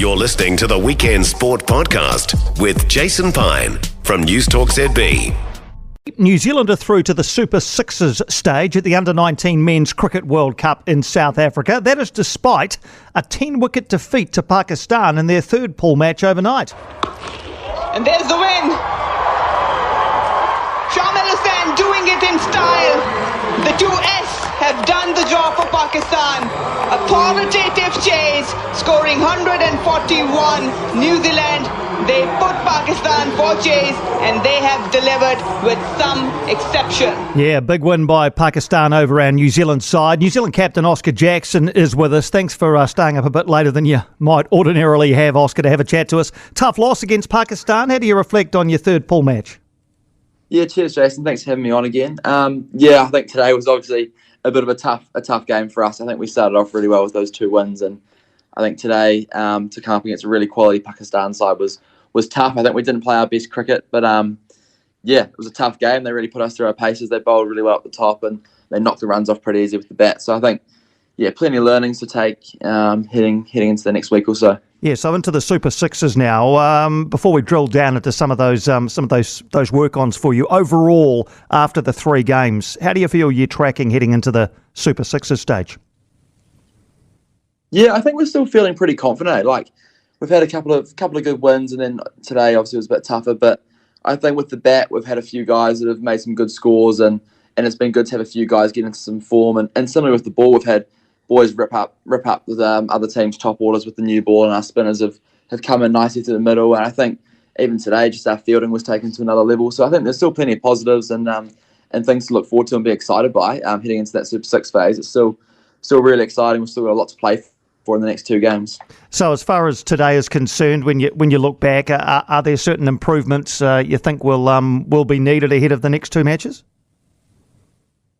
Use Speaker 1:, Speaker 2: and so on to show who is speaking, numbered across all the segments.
Speaker 1: You're listening to the Weekend Sport Podcast with Jason Pine from News Talk ZB.
Speaker 2: New Zealand are through to the Super Sixes stage at the Under-19 Men's Cricket World Cup in South Africa. That is despite a 10-wicket defeat to Pakistan in their third pool match overnight.
Speaker 3: And there's the win. Sham doing it in style. The 2S have done the job for Pakistan. A authoritative chase, scoring 141. New Zealand, they put Pakistan for chase and they have delivered with some exception.
Speaker 2: Yeah, big win by Pakistan over our New Zealand side. New Zealand captain Oscar Jackson is with us. Thanks for staying up a bit later than you might ordinarily have, Oscar, to have a chat to us. Tough loss against Pakistan. How do you reflect on your third pool match?
Speaker 4: Yeah, cheers, Jason. Thanks for having me on again. I think today was obviously a bit of a tough game for us. I think we started off really well with those 2 wins, and I think today to come up against a really quality Pakistan side was tough. I think we didn't play our best cricket, but it was a tough game. They really put us through our paces. They bowled really well at the top, and they knocked the runs off pretty easy with the bat. So I think, plenty of learnings to take heading into the next week or so.
Speaker 2: Yeah, so into the Super Sixes now. Before we drill down into some of those work-ons for you, overall, after the 3 games, how do you feel you're tracking heading into the Super Sixes stage?
Speaker 4: Yeah, I think we're still feeling pretty confident. Like, we've had a couple of good wins, and then today obviously was a bit tougher. But I think with the bat, we've had a few guys that have made some good scores, and it's been good to have a few guys get into some form. And similarly with the ball, we've had boys rip up with other teams' top orders with the new ball, and our spinners have come in nicely to the middle. And I think even today, just our fielding was taken to another level. So I think there's still plenty of positives and things to look forward to and be excited by heading into that Super 6 phase. It's still really exciting. We've still got a lot to play for in the next 2 games. So
Speaker 2: as far as today is concerned, when you look back, are there certain improvements you think will be needed ahead of the next 2 matches?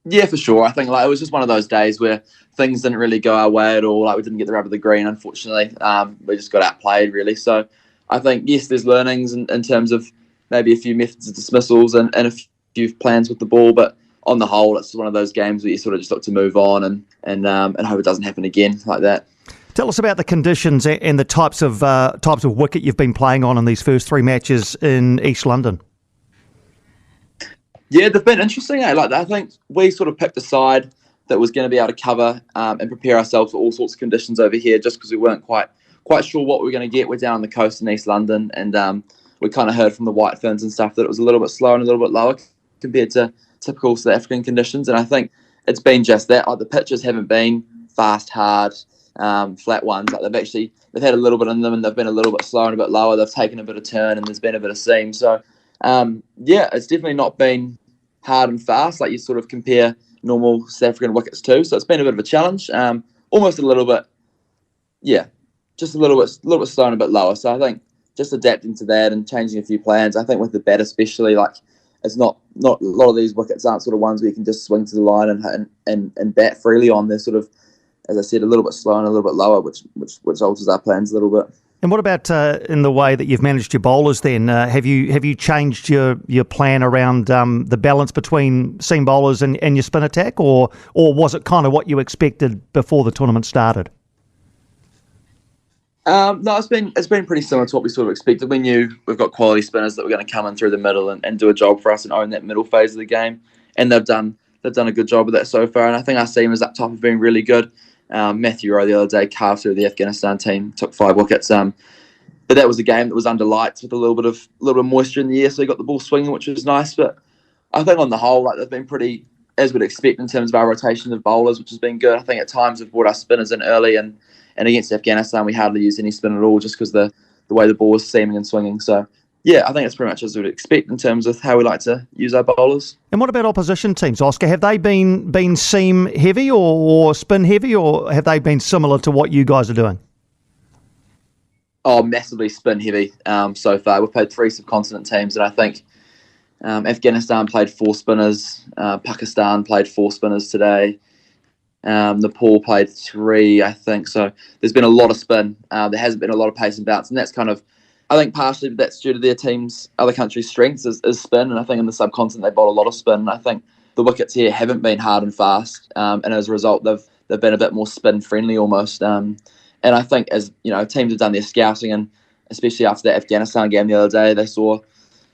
Speaker 4: Yeah, for sure. I think it was just one of those days where things didn't really go our way at all. We didn't get the rub of the green, unfortunately. We just got outplayed, really. So I think, yes, there's learnings in terms of maybe a few methods of dismissals and a few plans with the ball. But on the whole, it's one of those games where you sort of just look to move on and hope it doesn't happen again like that.
Speaker 2: Tell us about the conditions and the types of wicket you've been playing on in these first 3 matches in East London. Yeah, they've been interesting. I think we sort of picked a side that was going to be able to cover and prepare ourselves for all sorts of conditions over here, just because we weren't quite sure what we were going to get. We're down on the coast in East London, and we kind of heard from the white ferns and stuff that it was a little bit slower and a little bit lower compared to typical South African conditions. And I think it's been just that. The pitches haven't been fast, hard, flat ones. They've had a little bit in them, and they've been a little bit slower and a bit lower. They've taken a bit of turn, and there's been a bit of seam. So it's definitely not been hard and fast like you sort of compare normal South African wickets to. So it's been a bit of a challenge. Almost a little bit, just a little bit slow and a bit lower. So I think just adapting to that and changing a few plans. I think with the bat especially, it's not a lot of these wickets aren't sort of ones where you can just swing to the line and bat freely on. They're sort of, as I said, a little bit slower and a little bit lower, which alters our plans a little bit. And what about in the way that you've managed your bowlers then? Have you changed your plan around the balance between seam bowlers and your spin attack, or was it kind of what you expected before the tournament started? No, it's been pretty similar to what we sort of expected. We knew we've got quality spinners that were going to come in through the middle and do a job for us and own that middle phase of the game, and they've done a good job of that so far. And I think our seamers up top have been really good. Matthew Rowe the other day carved through the Afghanistan team, took 5 wickets. But that was a game that was under lights with a little bit of moisture in the air, so he got the ball swinging, which was nice. But I think on the whole, they've been pretty, as we'd expect in terms of our rotation of bowlers, which has been good. I think at times we've brought our spinners in early, and against Afghanistan we hardly used any spin at all, just because the way the ball was seaming and swinging. So yeah, I think it's pretty much as we'd expect in terms of how we like to use our bowlers. And what about opposition teams, Oscar? Have they been seam heavy or spin heavy, or have they been similar to what you guys are doing? Oh, massively spin heavy so far. We've played 3 subcontinent teams, and I think Afghanistan played 4 spinners, Pakistan played 4 spinners today, Nepal played 3, I think. So there's been a lot of spin. There hasn't been a lot of pace and bounce, and that's kind of, I think partially that's due to their teams, other countries' strengths is spin, and I think in the subcontinent they bowl a lot of spin. And I think the wickets here haven't been hard and fast, and as a result they've been a bit more spin friendly almost. And I think as teams have done their scouting, and especially after that Afghanistan game the other day, they saw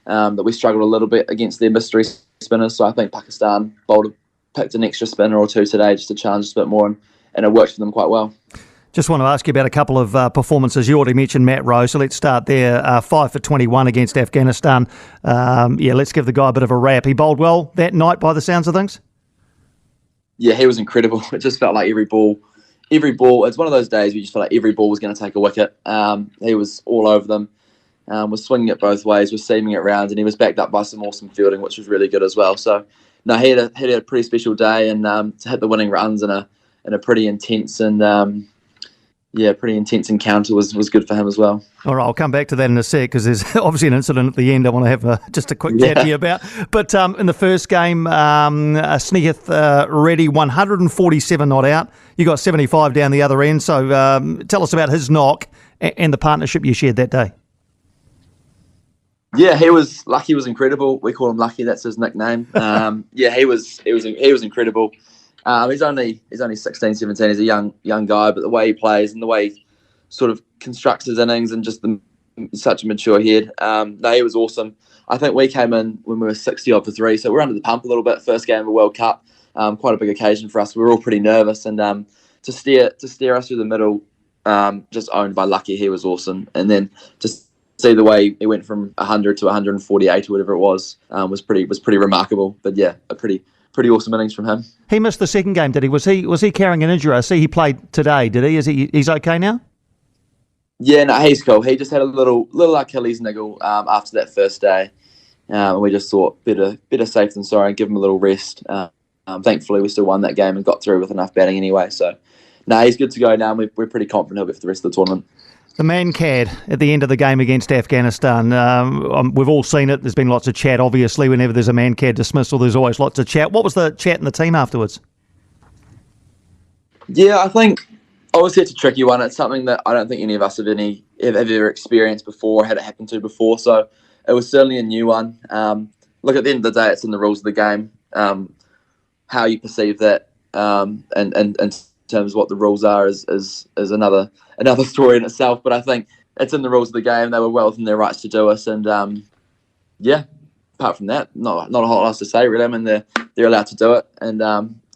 Speaker 2: that we struggled a little bit against their mystery spinners. So I think Pakistan picked an extra spinner or two today just to challenge us a bit more, and it worked for them quite well.
Speaker 5: Just want to ask you about a couple of performances. You already mentioned Matt Rowe, so let's start there. 5 for 21 against Afghanistan. Let's give the guy a bit of a rap. He bowled well that night by the sounds of things?
Speaker 2: Yeah, he was incredible. It just felt like every ball, it's one of those days where you just felt like every ball was going to take a wicket. He was all over them, was swinging it both ways, was seaming it round, and he was backed up by some awesome fielding, which was really good as well. So, no, he had a pretty special day, and to hit the winning runs in a pretty intense encounter was good for him as well.
Speaker 5: All right, I'll come back to that in a sec because there's obviously an incident at the end I want to have just a quick chat to you about. But in the first game, Sneath Reddy, 147 not out. You got 75 down the other end. So tell us about his knock and the partnership you shared that day.
Speaker 2: Yeah, Lucky was incredible. We call him Lucky. That's his nickname. He was incredible. He's only 16, 17. He's a young guy, but the way he plays and the way he sort of constructs his innings and just such a mature head. He was awesome. I think we came in when we were 60 odd for 3, so we're under the pump a little bit. First game of the World Cup, quite a big occasion for us. We were all pretty nervous, and to steer us through the middle, just owned by Lucky, he was awesome. And then just see the way he went from 100 to 148 or whatever it was pretty remarkable. But yeah, a pretty awesome innings from him.
Speaker 5: He missed the second game, did he? Was he carrying an injury? I see he played today, did he? He's okay now?
Speaker 2: Yeah, no, he's cool. He just had a little Achilles niggle after that first day. And we just thought better safe than sorry and give him a little rest. Thankfully, we still won that game and got through with enough batting anyway. So, no, he's good to go now. And we're pretty confident he'll be for the rest of the tournament.
Speaker 5: The man-cad at the end of the game against Afghanistan. We've all seen it. There's been lots of chat, obviously. Whenever there's a man-cad dismissal, there's always lots of chat. What was the chat in the team afterwards?
Speaker 2: Yeah, I think obviously it's a tricky one. It's something that I don't think any of us have ever experienced before, had it happen to before. So it was certainly a new one. Look, at the end of the day, it's in the rules of the game. How you perceive that and in terms of what the rules are is another story in itself. But I think it's in the rules of the game. They were well within their rights to do us. And apart from that, not a whole lot else to say really. I mean, they're allowed to do it, and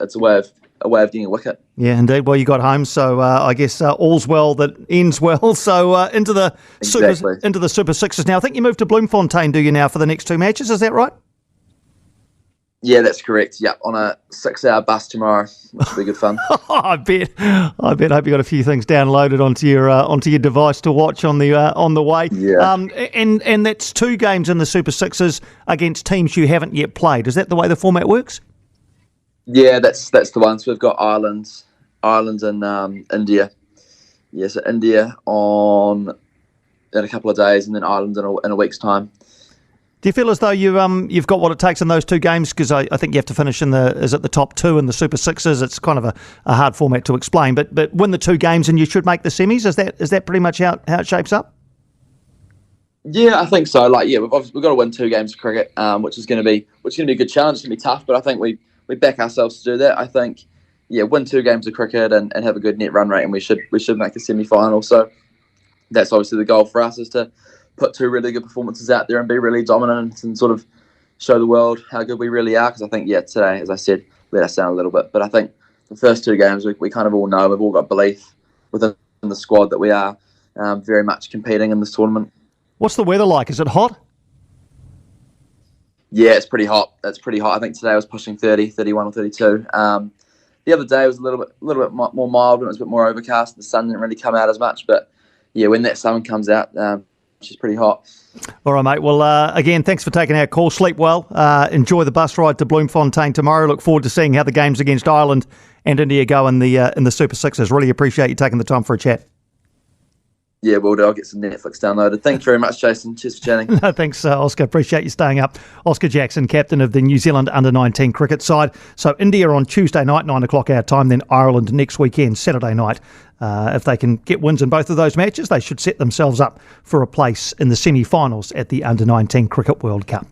Speaker 2: it's a way of getting a wicket.
Speaker 5: Yeah, indeed. Well, you got home, so I guess all's well that ends well. So into the Super Sixes now. I think you moved to Bloemfontein, do you now, for the next 2 matches? Is that right?
Speaker 2: Yeah, that's correct. Yeah, on a 6-hour bus tomorrow, which will be good fun.
Speaker 5: I bet. I hope you got a few things downloaded onto your device to watch on the way.
Speaker 2: Yeah.
Speaker 5: And that's 2 games in the Super Sixes against teams you haven't yet played. Is that the way the format works?
Speaker 2: Yeah, that's the one. So we've got Ireland and India. Yeah, so India in a couple of days, and then Ireland in a week's time.
Speaker 5: Do you feel as though you've got what it takes in those 2 games? Because I think you have to finish in the top 2 in the Super Sixes. It's kind of a hard format to explain, but win the 2 games and you should make the semis. Is that pretty much how it shapes up?
Speaker 2: Yeah, I think so. We've got to win 2 games of cricket, which is going to be a good challenge. It's going to be tough, but I think we back ourselves to do that. I think win 2 games of cricket and have a good net run rate, and we should make the semi-final. So that's obviously the goal for us, is to put 2 really good performances out there and be really dominant and sort of show the world how good we really are. Because I think, today, as I said, let us down a little bit. But I think the first 2 games, we kind of all know, we've all got belief within the squad that we are very much competing in this tournament.
Speaker 5: What's the weather like? Is it hot?
Speaker 2: Yeah, it's pretty hot. I think today I was pushing 30, 31 or 32. The other day was a little bit more mild when it was a bit more overcast. The sun didn't really come out as much. But, yeah, when that sun comes out, it's pretty hot.
Speaker 5: All right, mate. Well, again, thanks for taking our call. Sleep well. Enjoy the bus ride to Bloemfontein tomorrow. Look forward to seeing how the games against Ireland and India go in the Super Sixes. Really appreciate you taking the time for a chat.
Speaker 2: Yeah, will do. I'll get some Netflix downloaded. Thanks very much, Jason. Cheers for chatting.
Speaker 5: No, thanks, Oscar. Appreciate you staying up. Oscar Jackson, captain of the New Zealand under-19 cricket side. So India on Tuesday night, 9 o'clock our time, then Ireland next weekend, Saturday night. If they can get wins in both of those matches, they should set themselves up for a place in the semi-finals at the Under-19 Cricket World Cup.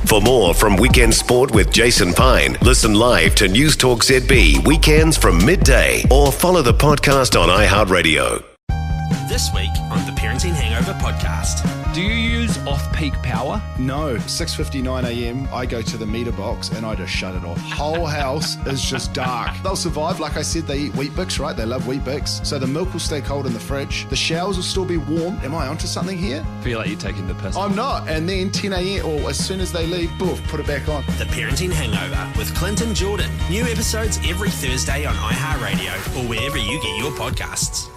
Speaker 1: For more from Weekend Sport with Jason Pine, listen live to News Talk ZB weekends from midday or follow the podcast on iHeartRadio.
Speaker 6: This week on the Parenting Hangover podcast.
Speaker 7: Do you use off-peak power?
Speaker 8: No, 6:59 a.m. I go to the meter box and I just shut it off. Whole house is just dark. They'll survive. Like I said, they eat Wheat Bix, right? They love Wheat Bix. So the milk will stay cold in the fridge. The showers will still be warm. Am I onto something here?
Speaker 7: I feel like you're taking the piss.
Speaker 8: I'm not. And then 10 a.m. or as soon as they leave, boof, put it back on.
Speaker 6: The Parenting Hangover with Clinton Jordan. New episodes every Thursday on iHeartRadio or wherever you get your podcasts.